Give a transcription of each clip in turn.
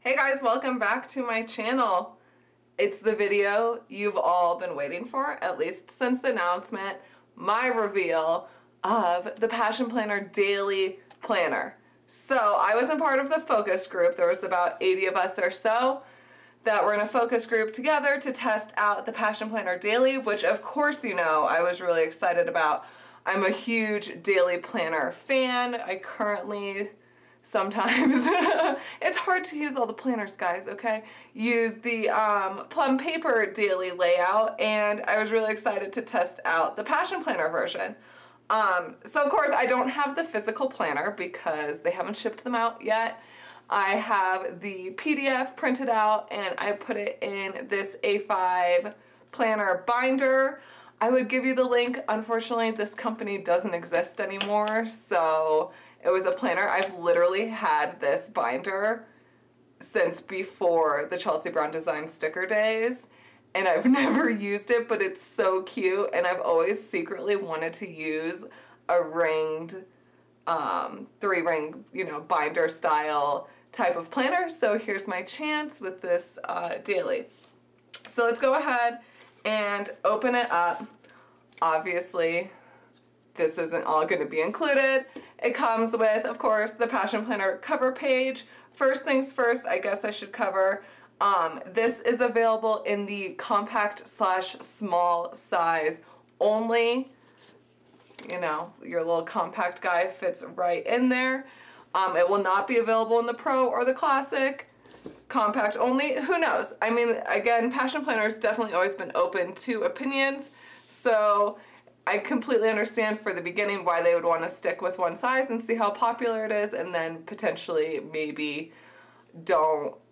Hey guys, welcome back to my channel. It's the video you've all been waiting for, at least since the announcement, my reveal of the Passion Planner Daily Planner. So I was a part of the focus group. There was about 80 of us or so that were in a focus group together to test out the Passion Planner Daily, which of course you know I was really excited about. I'm a huge daily planner fan. I currently sometimes, it's hard to use all the planners, guys, okay? Use the plum paper daily layout, and I was really excited to test out the Passion Planner version. So of course I don't have the physical planner because they haven't shipped them out yet. I have the PDF printed out and I put it in this A5 planner binder. I would give you the link. Unfortunately, this company doesn't exist anymore, so it was a planner. I've literally had this binder since before the Chelsea Brown Design sticker days, and I've never used it, but it's so cute, and I've always secretly wanted to use a ringed, three-ring, binder style type of planner, so here's my chance with this daily. So let's go ahead and open it up. Obviously, this isn't all going to be included. It comes with, of course, the Passion Planner cover page. First things first, I guess I should cover, this is available in the compact/small size only. You know, your little compact guy fits right in there. It will not be available in the Pro or the Classic. Compact only, who knows? I mean, again, Passion Planner has definitely always been open to opinions, so I completely understand for the beginning why they would want to stick with one size and see how popular it is, and then potentially maybe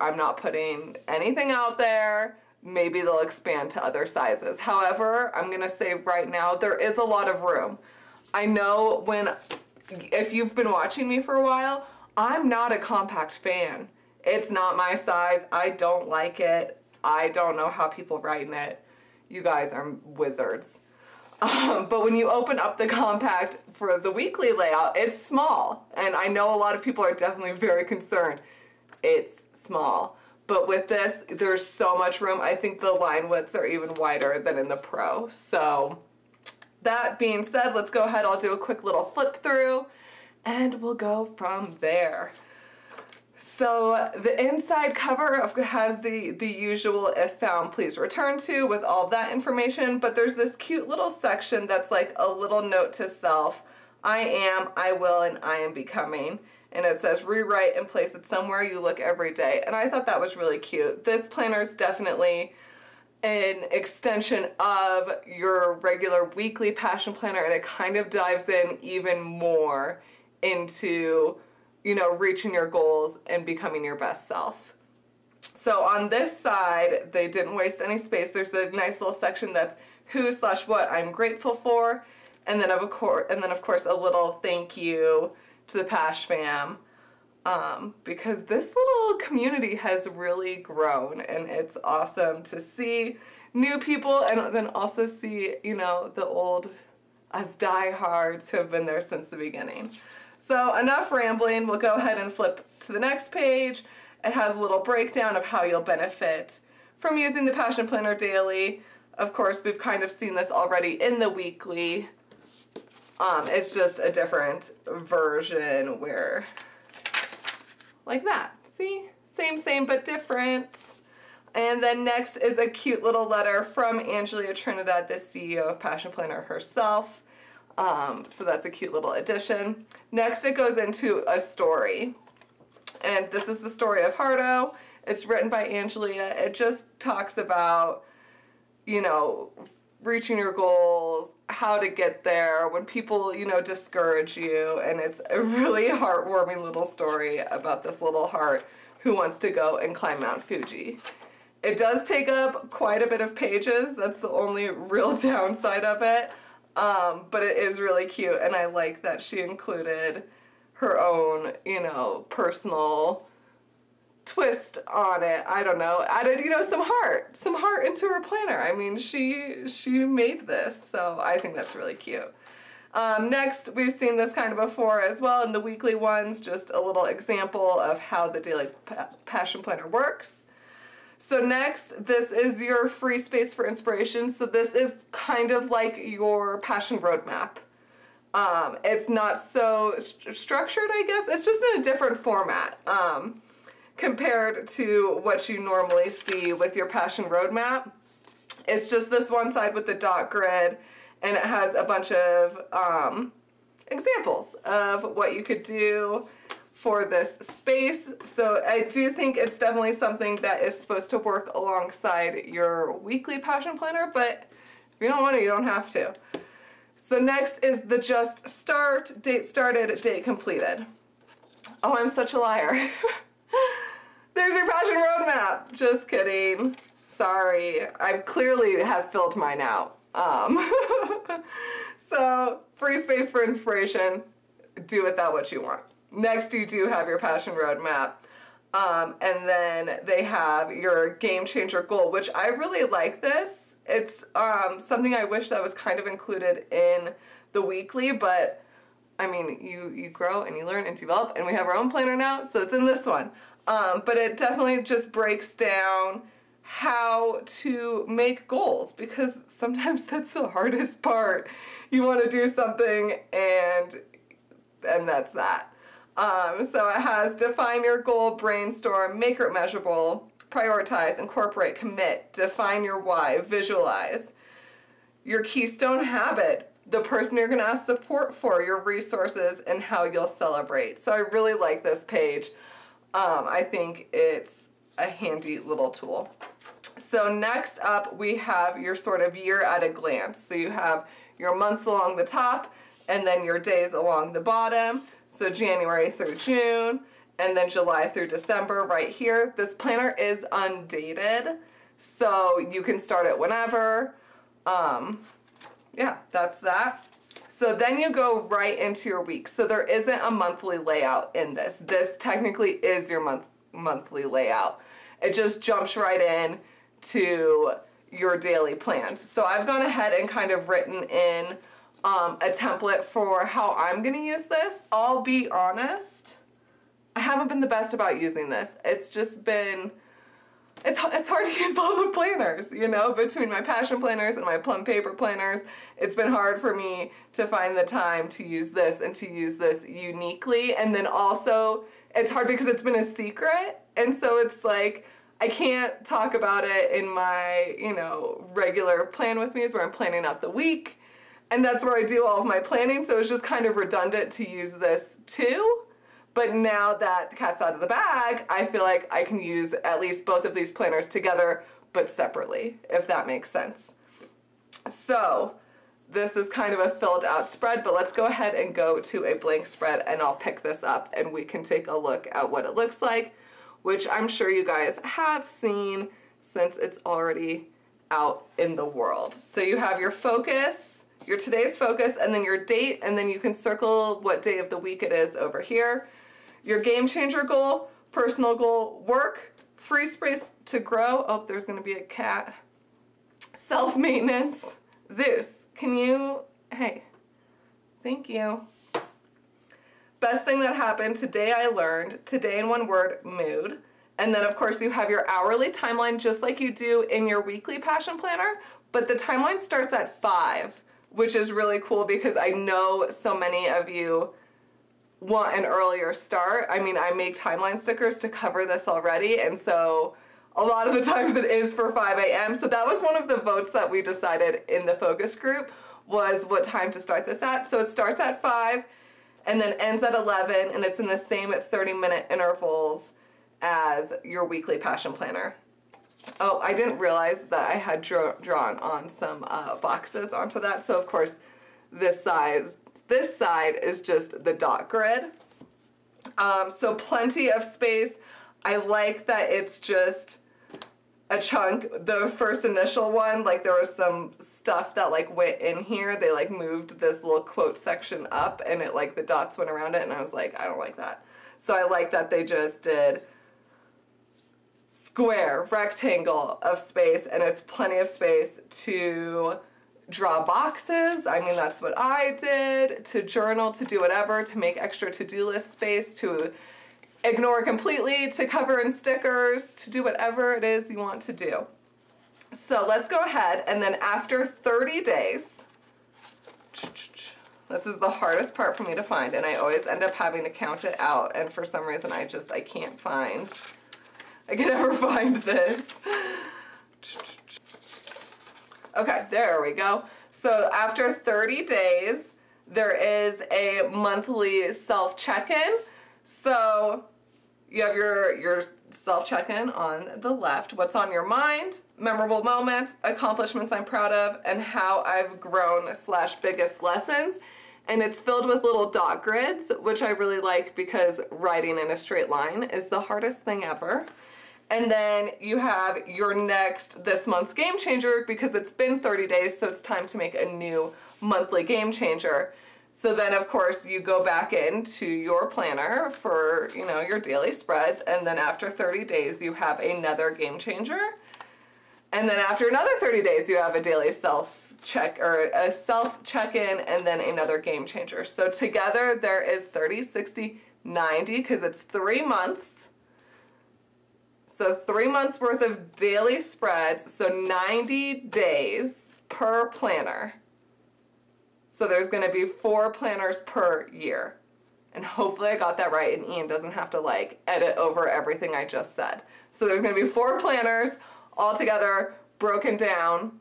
I'm not putting anything out there, maybe they'll expand to other sizes. However, I'm gonna say right now, there is a lot of room. I know if you've been watching me for a while, I'm not a compact fan. It's not my size. I don't like it. I don't know how people write in it. You guys are wizards. But when you open up the compact for the weekly layout, it's small. And I know a lot of people are definitely very concerned. It's small. But with this, there's so much room. I think the line widths are even wider than in the Pro. So that being said, let's go ahead. I'll do a quick little flip through and we'll go from there. So the inside cover has the usual "if found, please return to" with all that information, but there's this cute little section that's like a little note to self. I am, I will, and I am becoming. And it says rewrite and place it somewhere you look every day. And I thought that was really cute. This planner is definitely an extension of your regular weekly Passion Planner, and it kind of dives in even more into reaching your goals and becoming your best self. So on this side, they didn't waste any space. There's a nice little section that's who/what I'm grateful for, and then of course a little thank you to the Pash fam, because this little community has really grown, and it's awesome to see new people and then also see the old us diehards who have been there since the beginning. So enough rambling, we'll go ahead and flip to the next page. It has a little breakdown of how you'll benefit from using the Passion Planner Daily. Of course, we've kind of seen this already in the weekly. It's just a different version where, like that, see? Same, but different. And then next is a cute little letter from Angelia Trinidad, the CEO of Passion Planner herself. So that's a cute little addition. Next it goes into a story, and this is the story of Hardo. It's written by Angelia. It just talks about reaching your goals, how to get there, when people discourage you, and it's a really heartwarming little story about this little heart who wants to go and climb Mount Fuji. It does take up quite a bit of pages. That's the only real downside of it. But it is really cute, and I like that she included her own, personal twist on it. I don't know, added, some heart into her planner. I mean, she made this, so I think that's really cute. Next, we've seen this kind of before as well in the weekly ones, just a little example of how the daily passion planner works. So next, this is your free space for inspiration. So this is kind of like your passion roadmap. It's not so structured, I guess. It's just in a different format compared to what you normally see with your passion roadmap. It's just this one side with the dot grid, and it has a bunch of examples of what you could do for this space. So I do think it's definitely something that is supposed to work alongside your weekly passion planner, but if you don't want to, you don't have to. So next is the just start, date started, date completed. Oh, I'm such a liar. There's your passion roadmap. Just kidding. Sorry. I clearly have filled mine out. So free space for inspiration. Do with that what you want. Next, you do have your passion roadmap. And then they have your game changer goal, which I really like this. It's something I wish that was kind of included in the weekly, but I mean, you grow and you learn and develop, and we have our own planner now, so it's in this one. But it definitely just breaks down how to make goals, because sometimes that's the hardest part. You want to do something and that's that. So it has define your goal, brainstorm, make it measurable, prioritize, incorporate, commit, define your why, visualize, your keystone habit, the person you're going to ask support for, your resources, and how you'll celebrate. So I really like this page. I think it's a handy little tool. So next up, we have your sort of year at a glance. So you have your months along the top, and then your days along the bottom. So January through June, and then July through December right here. This planner is undated, so you can start it whenever. Yeah, that's that. So then you go right into your week. So there isn't a monthly layout in this. This technically is your monthly layout. It just jumps right in to your daily plans. So I've gone ahead and kind of written in a template for how I'm gonna use this. I'll be honest, I haven't been the best about using this. It's just been, it's hard to use all the planners, you know, between my passion planners and my plum paper planners. It's been hard for me to find the time to use this and to use this uniquely. And then also, it's hard because it's been a secret. And so it's like, I can't talk about it in my, you know, regular plan with me's where I'm planning out the week. And that's where I do all of my planning. So it's just kind of redundant to use this too. But now that the cat's out of the bag, I feel like I can use at least both of these planners together, but separately, if that makes sense. So this is kind of a filled out spread, but let's go ahead and go to a blank spread, and I'll pick this up and we can take a look at what it looks like, which I'm sure you guys have seen since it's already out in the world. So you have your focus, your today's focus, and then your date, and then you can circle what day of the week it is over here. Your game changer goal, personal goal, work, free space to grow. Oh, there's gonna be a cat. Self-maintenance. Zeus, can you, hey, thank you. Best thing that happened, today I learned, today in one word, mood. And then of course you have your hourly timeline just like you do in your weekly passion planner, but the timeline starts at 5, which is really cool because I know so many of you want an earlier start. I mean, I make timeline stickers to cover this already, and so a lot of the times it is for 5 a.m. So that was one of the votes that we decided in the focus group, was what time to start this at. So it starts at 5 and then ends at 11, and it's in the same 30-minute intervals as your weekly passion planner. Oh, I didn't realize that I had drawn on some boxes onto that. So of course, this side is just the dot grid. So plenty of space. I like that it's just a chunk. The first initial one, like there was some stuff that like went in here. They like moved this little quote section up, and it like the dots went around it, and I was like, I don't like that. So I like that they just did square, rectangle of space, and it's plenty of space to draw boxes. I mean, that's what I did, to journal, to do whatever, to make extra to-do list space, to ignore completely, to cover in stickers, to do whatever it is you want to do. So let's go ahead, and then after 30 days, this is the hardest part for me to find, and I always end up having to count it out, and for some reason I can never find this. Okay, there we go. So after 30 days, there is a monthly self-check-in. So you have your self-check-in on the left, what's on your mind, memorable moments, accomplishments I'm proud of, and how I've grown / biggest lessons. And it's filled with little dot grids, which I really like because writing in a straight line is the hardest thing ever. And then you have this month's game changer, because it's been 30 days, so it's time to make a new monthly game changer. So then, of course, you go back into your planner for, your daily spreads, and then after 30 days, you have another game changer. And then after another 30 days, you have a daily self-check-in, and then another game changer. So together, there is 30, 60, 90, because it's 3 months. So 3 months worth of daily spreads, so 90 days per planner. So there's going to be 4 planners per year. And hopefully I got that right, and Ian doesn't have to edit over everything I just said. So there's going to be 4 planners all together, broken down.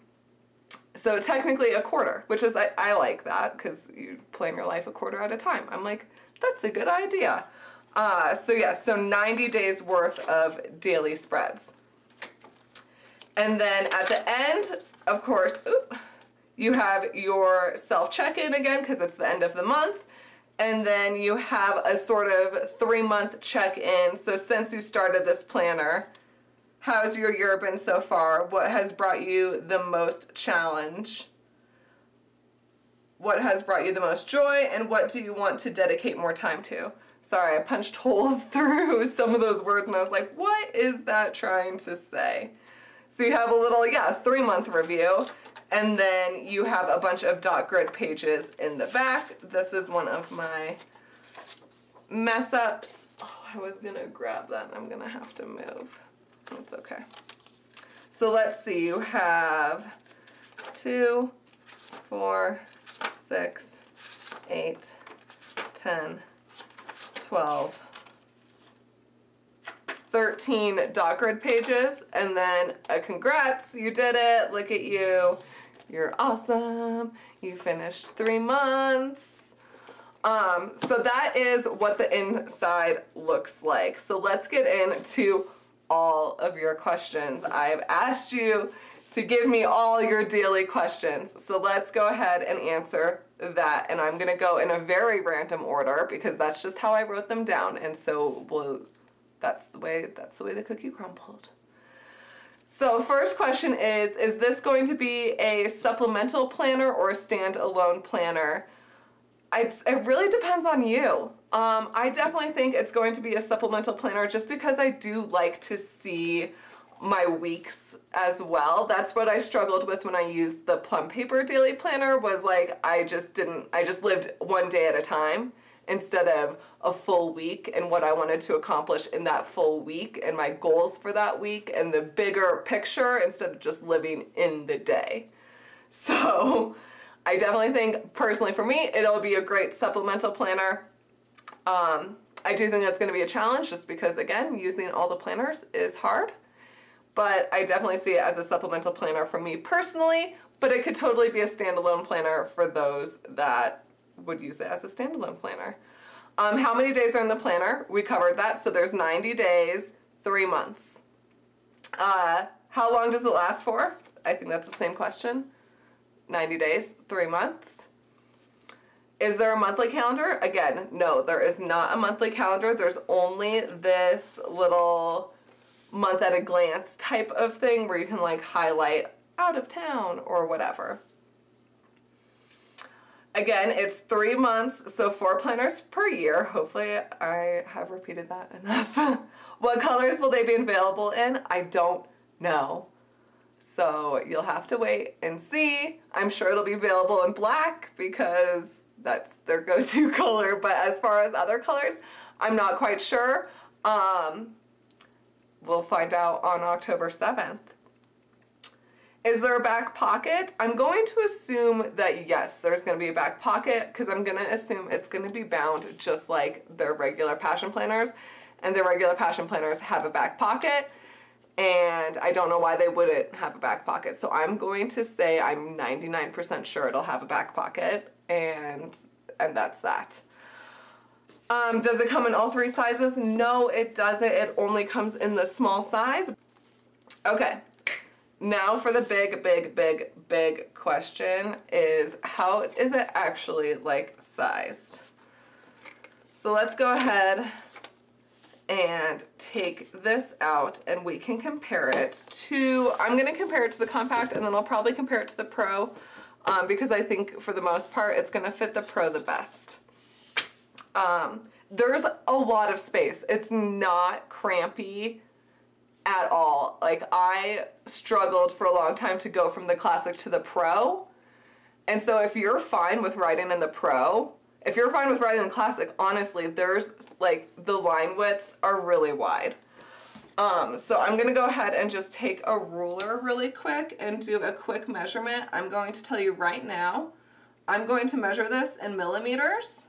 So technically a quarter, which is, I like that, because you plan your life a quarter at a time. I'm like, that's a good idea. So 90 days worth of daily spreads. And then at the end, of course, you have your self-check-in again, because it's the end of the month. And then you have a sort of 3-month check-in. So since you started this planner, how's your year been so far? What has brought you the most challenge? What has brought you the most joy? And what do you want to dedicate more time to? Sorry, I punched holes through some of those words, and I was like, what is that trying to say? So you have a little, 3-month review, and then you have a bunch of dot grid pages in the back. This is one of my mess ups. Oh, I was gonna grab that, and I'm gonna have to move. It's okay. So let's see, you have 2, 4, 6, 8, 10, 12, 13 dot grid pages, and then a congrats, you did it, look at you, you're awesome, you finished 3 months. So that is what the inside looks like. So let's get into all of your questions. I've asked you to give me all your daily questions. So let's go ahead and answer that. And I'm gonna go in a very random order because that's just how I wrote them down. And so that's the way the cookie crumbled. So first question is this going to be a supplemental planner or a standalone planner? It really depends on you. I definitely think it's going to be a supplemental planner just because I do like to see my weeks as well. That's what I struggled with when I used the plum paper daily planner, was like I just lived one day at a time instead of a full week and what I wanted to accomplish in that full week and my goals for that week and the bigger picture instead of just living in the day. So I definitely think, personally for me, it'll be a great supplemental planner. I do think that's going to be a challenge just because, again, using all the planners is hard. But I definitely see it as a supplemental planner for me personally, but it could totally be a standalone planner for those that would use it as a standalone planner. How many days are in the planner? We covered that. So there's 90 days, 3 months. How long does it last for? I think that's the same question. 90 days, 3 months. Is there a monthly calendar? Again, no, there is not a monthly calendar. There's only this little month at a glance type of thing where you can like highlight out of town or whatever. Again, it's 3 months, so 4 planners per year. Hopefully I have repeated that enough. What colors will they be available in? I don't know. So you'll have to wait and see. I'm sure it'll be available in black because that's their go-to color, but as far as other colors, I'm not quite sure. We'll find out on October 7th. Is there a back pocket? I'm going to assume that yes, there's going to be a back pocket because I'm going to assume it's going to be bound just like their regular passion planners, and their regular passion planners have a back pocket, and I don't know why they wouldn't have a back pocket. So I'm going to say I'm 99% sure it'll have a back pocket, and that's that. Does it come in all 3 sizes? No, it doesn't. It only comes in the small size. Okay. Now for the big question is, how is it actually like sized? So let's go ahead and take this out and we can compare it to, I'm going to compare it to the compact, and then I'll probably compare it to the Pro because I think for the most part it's going to fit the Pro the best. There's a lot of space. It's not crampy at all. Like, I struggled for a long time to go from the Classic to the Pro. And so if you're fine with writing in the Pro, if you're fine with writing in the Classic, honestly, there's like the line widths are really wide. So I'm gonna go ahead and just take a ruler really quick and do a quick measurement. I'm going to tell you right now, I'm going to measure this in millimeters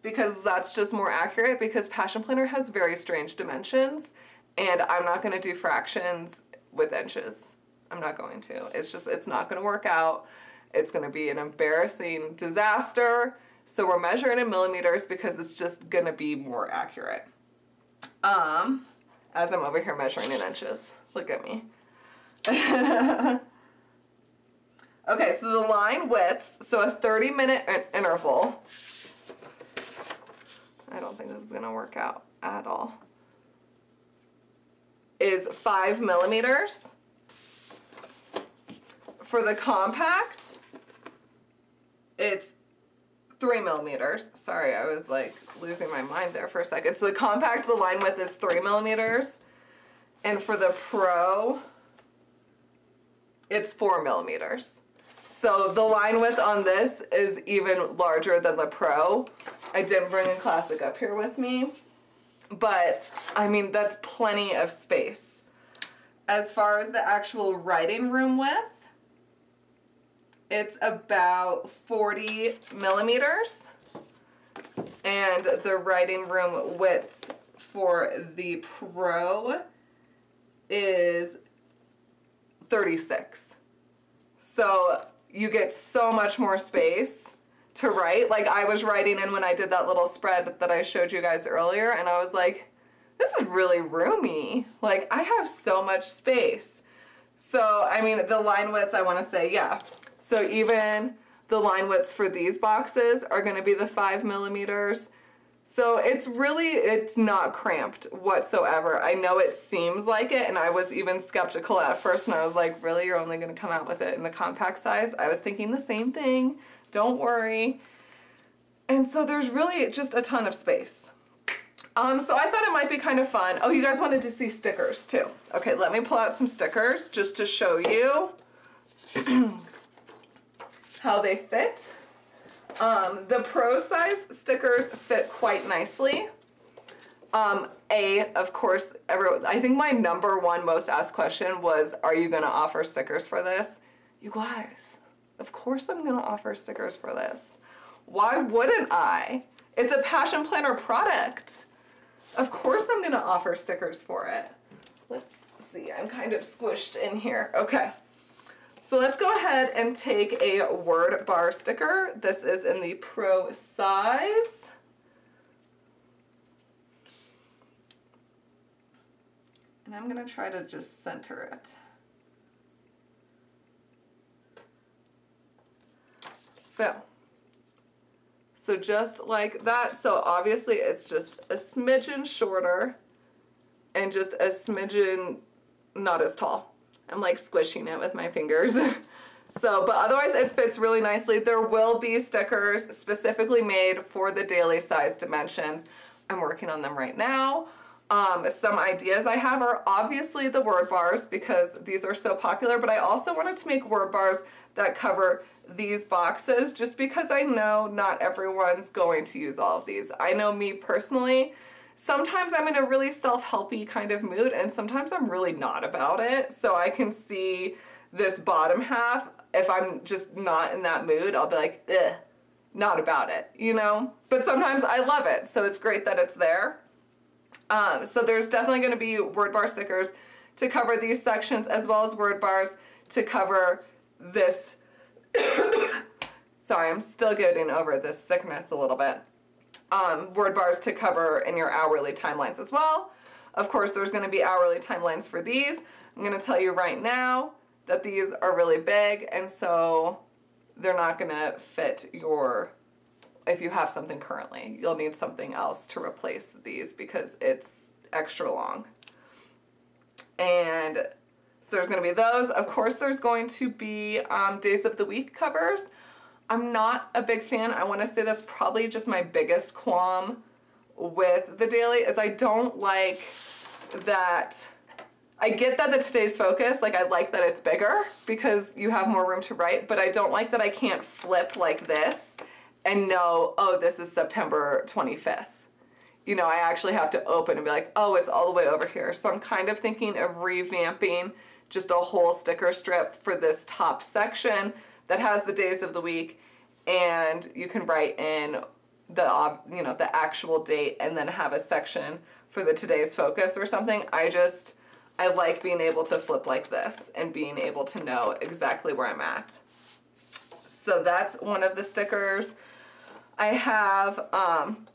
because that's just more accurate, because Passion Planner has very strange dimensions. And I'm not going to do fractions with inches. I'm not going to. It's not going to work out. It's going to be an embarrassing disaster. So we're measuring in millimeters because it's just going to be more accurate. As I'm over here measuring in inches. Look at me. Okay, so the line widths, so a 30-minute interval. I don't think this is going to work out at all. Is 5 millimeters. For the compact, it's 3 millimeters. Sorry, I was like losing my mind there for a second. So the compact, the line width is 3 millimeters. And for the Pro, it's 4 millimeters. So the line width on this is even larger than the Pro. I didn't bring a Classic up here with me, but I mean, that's plenty of space. As far as the actual writing room width, it's about 40 millimeters. And the writing room width for the Pro is 36. So you get so much more space to write. Like, I was writing in when I did that little spread that I showed you guys earlier, and I was like, this is really roomy. Like, I have so much space. So, I mean, the line widths, I want to say, yeah. So even the line widths for these boxes are going to be the 5 millimeters. So it's not cramped whatsoever. I know it seems like it, and I was even skeptical at first, and I was like, really, you're only going to come out with it in the compact size? I was thinking the same thing. Don't worry. And so there's really just a ton of space. So I thought it might be kind of fun. Oh, you guys wanted to see stickers too. Okay, let me pull out some stickers just to show you how they fit. The Pro size stickers fit quite nicely. Of course, I think my #1 most asked question was, are you gonna offer stickers for this? You guys, of course I'm gonna offer stickers for this. Why wouldn't I? It's a Passion Planner product. Of course I'm gonna offer stickers for it. Let's see, I'm kind of squished in here. Okay. So let's go ahead and take a word bar sticker. This is in the Pro size. And I'm gonna try to just center it. Boom. So just like that. So obviously it's just a smidgen shorter and just a smidgen not as tall. I'm like squishing it with my fingers. So, but otherwise it fits really nicely. There will be stickers specifically made for the daily size dimensions. I'm working on them right now. Some ideas I have are obviously the word bars because these are so popular, but I also wanted to make word bars that cover these boxes just because I know not everyone's going to use all of these. I know me personally, sometimes I'm in a really self-helpy kind of mood and sometimes I'm really not about it. So I can see this bottom half, if I'm just not in that mood, I'll be like, ugh, not about it, you know? But sometimes I love it, so it's great that it's there. So there's definitely going to be word bar stickers to cover these sections as well as word bars to cover this. Sorry, I'm still getting over this sickness a little bit. Word bars to cover in your hourly timelines as well. Of course, there's going to be hourly timelines for these. I'm going to tell you right now that these are really big, and so they're not going to fit your, if you have something currently, you'll need something else to replace these because it's extra long. And so there's going to be those. Of course, there's going to be days of the week covers. I'm not a big fan. I want to say that's probably just my biggest qualm with the daily is I don't like that. I get that the today's focus, like I like that it's bigger because you have more room to write, but I don't like that I can't flip like this and know, oh, this is September 25th. You know, I actually have to open and be like, oh, it's all the way over here. So I'm kind of thinking of revamping just a whole sticker strip for this top section that has the days of the week, and you can write in the, you know, the actual date and then have a section for the today's focus or something. I like being able to flip like this and being able to know exactly where I'm at. So that's one of the stickers. I have, I'm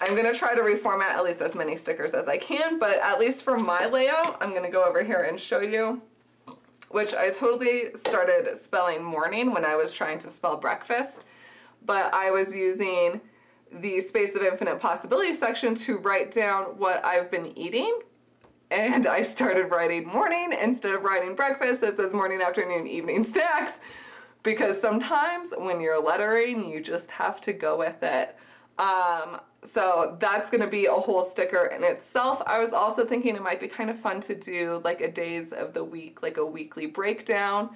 gonna try to reformat at least as many stickers as I can, but at least for my layout, I'm gonna go over here and show you, which I totally started spelling morning when I was trying to spell breakfast, but I was using the Space of Infinite Possibility section to write down what I've been eating. And I started writing morning instead of writing breakfast. So it says morning, afternoon, evening snacks, because sometimes when you're lettering, you just have to go with it. So that's going to be a whole sticker in itself. I was also thinking it might be kind of fun to do like a days of the week, like a weekly breakdown,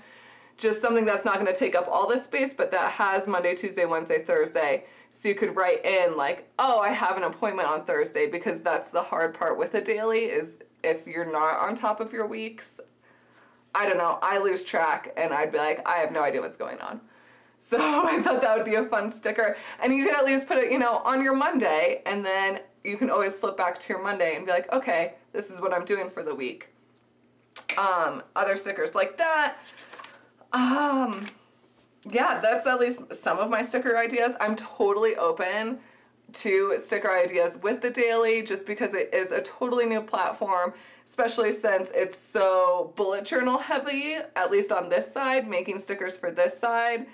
just something that's not going to take up all the space, but that has Monday, Tuesday, Wednesday, Thursday. So you could write in like, oh, I have an appointment on Thursday, because that's the hard part with a daily is if you're not on top of your weeks, I don't know, I lose track and I'd be like, I have no idea what's going on. So I thought that would be a fun sticker. And you could at least put it, you know, on your Monday, and then you can always flip back to your Monday and be like, okay, this is what I'm doing for the week. Other stickers like that. Yeah, that's at least some of my sticker ideas. I'm totally open to sticker ideas with the daily just because it is a totally new platform, especially since it's so bullet journal heavy, at least on this side, making stickers for this side.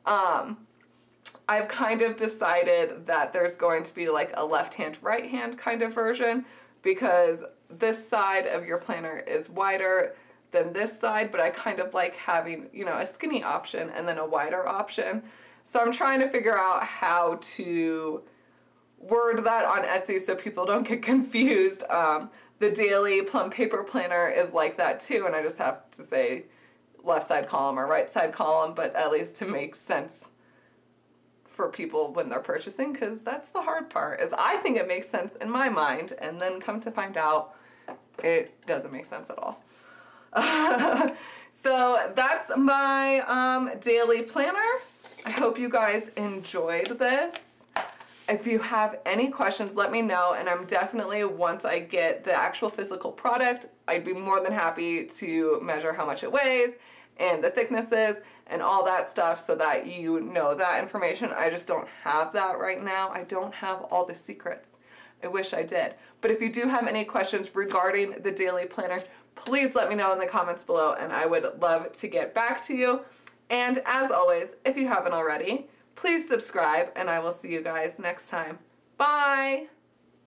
I've kind of decided that there's going to be like a left-hand, right-hand kind of version because this side of your planner is wider than this side, but I kind of like having, you know, a skinny option and then a wider option. So I'm trying to figure out how to word that on Etsy so people don't get confused. The daily plum paper planner is like that too, and I just have to say left side column or right side column, but at least to make sense for people when they're purchasing, because that's the hard part, is I think it makes sense in my mind, and then come to find out it doesn't make sense at all. So that's my daily planner. I hope you guys enjoyed this. If you have any questions, let me know, and I'm definitely, once I get the actual physical product, I'd be more than happy to measure how much it weighs and the thicknesses and all that stuff so that you know that information. I just don't have that right now. I don't have all the secrets. I wish I did. But if you do have any questions regarding the daily planner, please let me know in the comments below, and I would love to get back to you. And as always, if you haven't already, please subscribe, and I will see you guys next time. Bye!